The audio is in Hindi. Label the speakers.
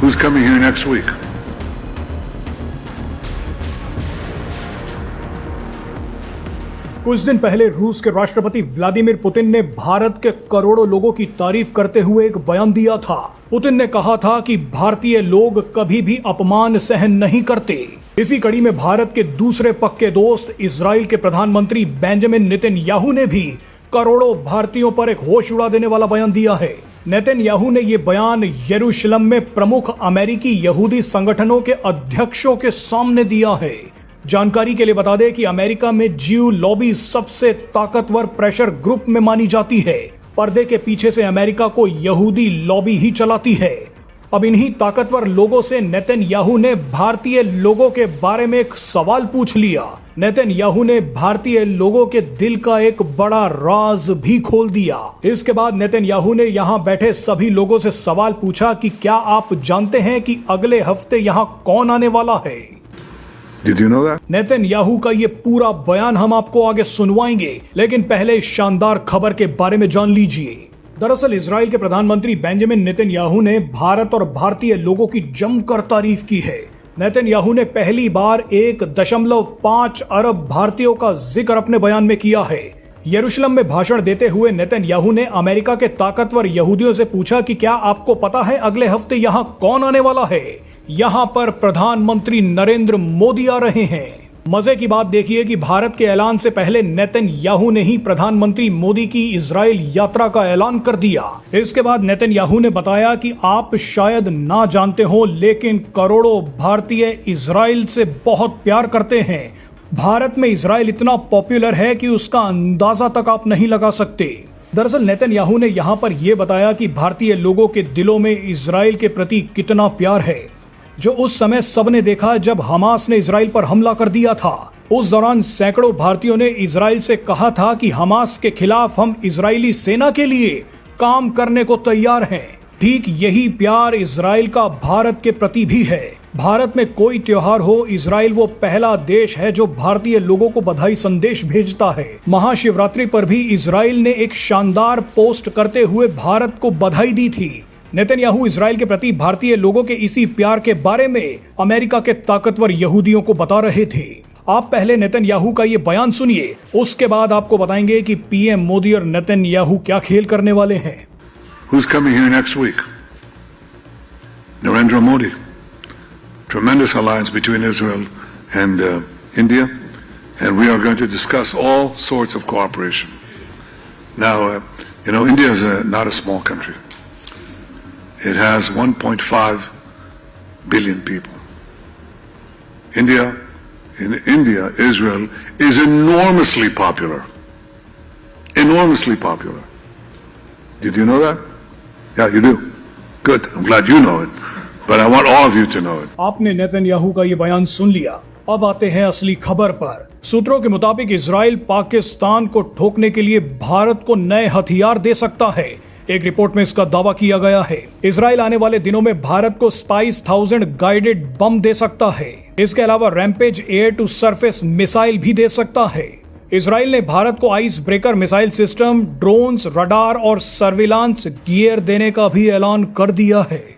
Speaker 1: Who's coming here next week?
Speaker 2: कुछ दिन पहले रूस के राष्ट्रपति व्लादिमीर पुतिन ने भारत के करोड़ों लोगों की तारीफ करते हुए एक बयान दिया था। पुतिन ने कहा था कि भारतीय लोग कभी भी अपमान सहन नहीं करते। इसी कड़ी में भारत के दूसरे पक्के दोस्त इजराइल के प्रधानमंत्री बेंजामिन नेतन्याहू ने भी करोड़ों भारतीयों पर एक होश उड़ा देने वाला बयान दिया है। नेतन्याहू ने यह बयान यरूशलेम में प्रमुख अमेरिकी यहूदी संगठनों के अध्यक्षों के सामने दिया है। जानकारी के लिए बता दें कि अमेरिका में ज्यू लॉबी सबसे ताकतवर प्रेशर ग्रुप में मानी जाती है। पर्दे के पीछे से अमेरिका को यहूदी लॉबी ही चलाती है। अब इन्हीं ताकतवर लोगों से नेतन्याहू ने भारतीय लोगों के बारे में एक सवाल पूछ लिया। नेतन्याहू ने भारतीय लोगों के दिल का एक बड़ा राज भी खोल दिया। इसके बाद नेतन्याहू ने यहां बैठे सभी लोगों से सवाल पूछा कि क्या आप जानते हैं कि अगले हफ्ते यहां कौन आने वाला है।
Speaker 1: Did you know that?
Speaker 2: Netanyahu का ये पूरा बयान हम आपको आगे सुनवाएंगे, लेकिन पहले इस शानदार खबर के बारे में जान लीजिए। दरअसल इजराइल के प्रधानमंत्री बेंजामिन नेतन्याहू ने भारत और भारतीय लोगों की जमकर तारीफ की है। नेतन्याहू ने पहली बार 1.5 अरब भारतीयों का जिक्र अपने बयान में किया है। यरूशलेम में भाषण देते हुए नेतन्याहू ने अमेरिका के ताकतवर यहूदियों से पूछा कि क्या आपको पता है अगले हफ्ते यहाँ कौन आने वाला है। यहाँ पर प्रधानमंत्री नरेंद्र मोदी आ रहे हैं। मजे की बात देखिए कि भारत के ऐलान से पहले नेतन्याहू ने ही प्रधानमंत्री मोदी की इजराइल यात्रा का ऐलान कर दिया। इसके बाद नेतन्याहू ने बताया कि आप शायद ना जानते हो, लेकिन करोड़ों भारतीय इजराइल से बहुत प्यार करते हैं। भारत में इजराइल इतना पॉपुलर है कि उसका अंदाजा तक आप नहीं लगा सकते। दरअसल नेतन्याहू ने यहाँ पर यह बताया कि भारतीय लोगों के दिलों में इजराइल के प्रति कितना प्यार है, जो उस समय सबने देखा जब हमास ने इजराइल पर हमला कर दिया था। उस दौरान सैकड़ों भारतीयों ने इजराइल से कहा था कि हमास के खिलाफ हम इजरायली सेना के लिए काम करने को तैयार हैं। ठीक यही प्यार इजराइल का भारत के प्रति भी है। भारत में कोई त्योहार हो, इजराइल वो पहला देश है जो भारतीय लोगों को बधाई संदेश भेजता है। महाशिवरात्रि पर भी इजराइल ने एक शानदार पोस्ट करते हुए भारत को बधाई दी थी। नेतन्याहू इजराइल के प्रति भारतीय लोगों के इसी प्यार के बारे में अमेरिका के ताकतवर यहूदियों को बता रहे थे। आप पहले नेतन्याहू का ये बयान सुनिए, उसके बाद आपको बताएंगे कि पीएम मोदी और नेतन्याहू क्या खेल करने वाले हैं।
Speaker 1: Who's coming here next week? Narendra Modi. Tremendous alliance between Israel and India, and we are going to discuss all sorts of cooperation. Now, India is not a small country. It has 1.5 billion people. Israel is enormously popular. Enormously popular. Did you know that? Yeah, you do. Good. I'm glad you know it. But I want all of you to know it.
Speaker 2: आपने नेतन्याहू का ये बयान सुन लिया। अब आते हैं असली खबर पर। सूत्रों के मुताबिक इजराइल पाकिस्तान को ठोकने के लिए भारत को नए हथियार दे सकता है। एक रिपोर्ट में इसका दावा किया गया है। इजराइल आने वाले दिनों में भारत को स्पाइस 1000 गाइडेड बम दे सकता है। इसके अलावा Rampage air to surface missile भी दे सकता है। इजराइल ने भारत को Ice Breaker missile system, drones, radar और सर्विलांस गियर देने का भी ऐलान कर दिया है।